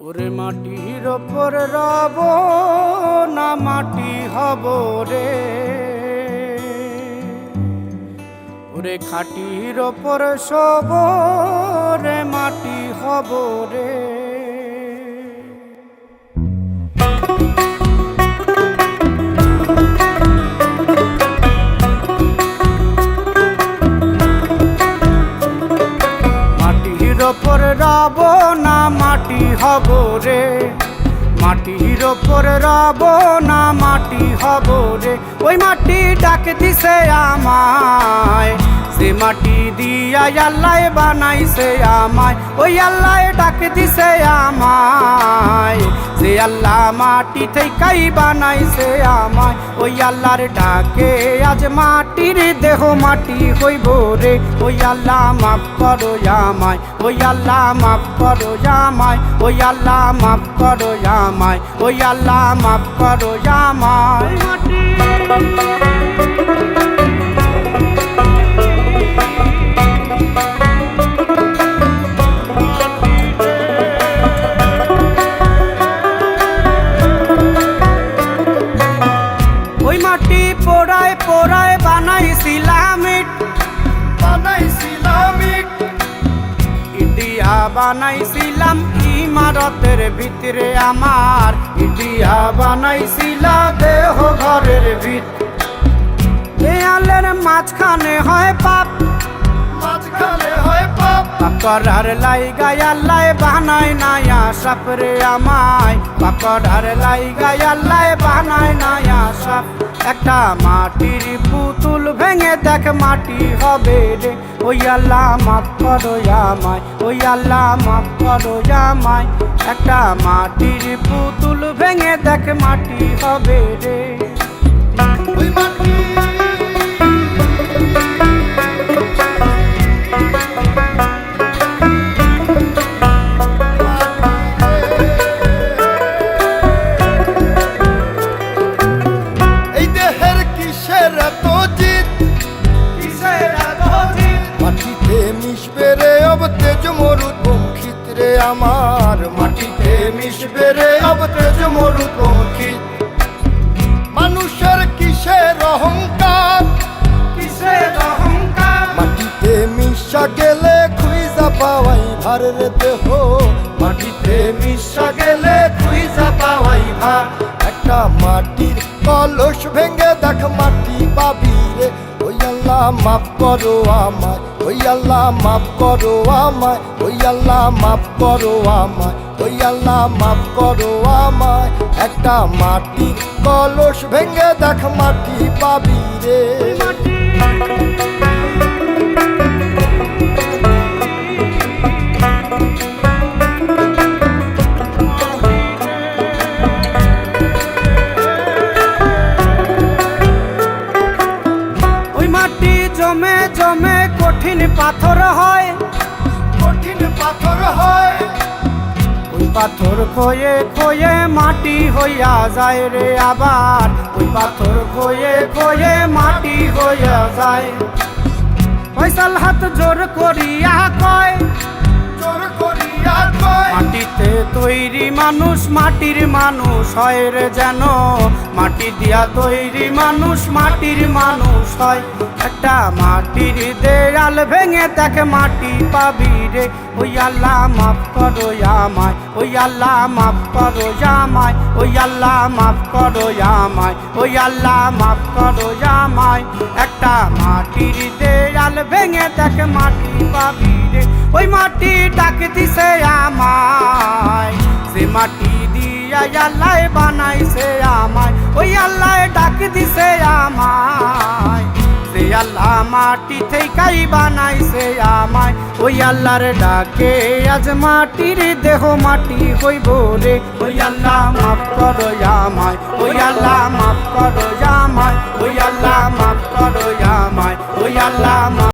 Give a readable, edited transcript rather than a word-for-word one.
ওরে মাটির ওপর রব না মাটি হব রে, ওরে খাটির ওপর শোব রে মাটি হব রে। মাটির ওপর রব না মাটি হব রে, মাটির ওপর রব না মাটি হব রে। ওই মাটি ডাক দিছে আমায়, সে মাটি দিয়া আল্লাহ বানাইছে আমায়। ওই আল্লাহ ডাক দিছে আমায়, সে আল্লাহ মাটি থেকেই বানাইছে আমায়। ওই আল্লাহর ডাকে আজ মাটির দেহ মাটি হইব রে। ওই আল্লাহ মাফ করো আমায়, ওই আল্লাহ মাফ করো আমায়, ওই আল্লাহ মাফ করো আমায়, ওই আল্লাহ মাফ করো আমায়। ওই মাটি পোড়ায় পোড়ায় বানাইছিলাম ইট, বানাইছিলাম ইট, ইটিয়া বানাইছিলাম ইমারতের ভিতরে আমার, ইটিয়া বানাইছিলাম দেহ ঘরের ভিত। দেয়ালের মাঝখানে হয় পাপ, মাঝখানে হয় পাপ, পাকড়ার লাইগায় আল্লাহ বানায় নায়া সাপ রে আমায়, পাকড়ার লাইগায় আল্লাহ বানায় নায়া সাপ। একটা মাটির পুতুল ভেঙে দেখ মাটি হবে রে। ওই আল্লাহ মাফ করো আমায়, ওই আল্লাহ মাফ করো আমায়। একটা মাটির পুতুল ভেঙে দেখ মাটি হবে রে। ওই মাটি তেজ মরুদ বঙ্কিত রে আমার, মাটিতে মিশবে রে অব তেজ মরুদ বঙ্কিত। মানুষের কিসের অহংকার, কিসের অহংকার, মাটিতে মিশা গেলে খুঁজা পাওয়াই ভার রে দেহ, মাটিতে মিশা গেলে খুঁজা পাওয়াই ভার। একটা মাটির কলস ভেঙে দেখ মাটি পাবি রে। ওই আল্লাহ মাফ করো আমায়, ওই আল্লাহ মাফ করো আমায়, ওই আল্লাহ মাফ করো আমায়, ওই আল্লাহ মাফ করো আমায়। একটা মাটির কলস ভেঙে দেখ মাটি পাবি রে। জমে জমে কঠিন পাথর হয়, কঠিন পাথর হয়। ওই পাথর খয়ে খয়ে মাটি হইয়া যায় রে আবার, ওই পাথর খয়ে খয়ে মাটি হইয়া যায়। ফয়সাল হাত জোর করিয়া কয়, জোর করিয়া কয়, মাটিতে তৈরি মানুষ মাটির মানুষ হয় রে যেন, মাটি দিয়া তৈরি মানুষ মাটির মানুষ হয়। একটা মাটির দেয়াল ভেঙে দেখ মাটি পাবি রে। ওই আল্লাহ মাফ করো আমায়, ওই আল্লাহ মাফ করো আমায়, ওই আল্লাহ মাফ করো আমায়, ওই আল্লাহ মাফ করো আমায়। একটা মাটির দেয়াল ভেঙে দেখ মাটি পাবি রে। ওই মাটি ডাক দিছে আমায়, সে মাটি দিয়া আল্লাহ বানাইছে আমায়। ওই আল্লাহ ডাক দিছে আমায়, সে আল্লাহ মাটি থেকেই বানাইছে আমায়। ওই আল্লাহর ডাকে আজ মাটির দেহ মাটি হইব রে। ওই আল্লাহ মাফ করো আমায়, ওই আল্লাহ মাফ করো আমায়, ওই আল্লাহ মাফ করো আমায়, ওই আল্লাহ।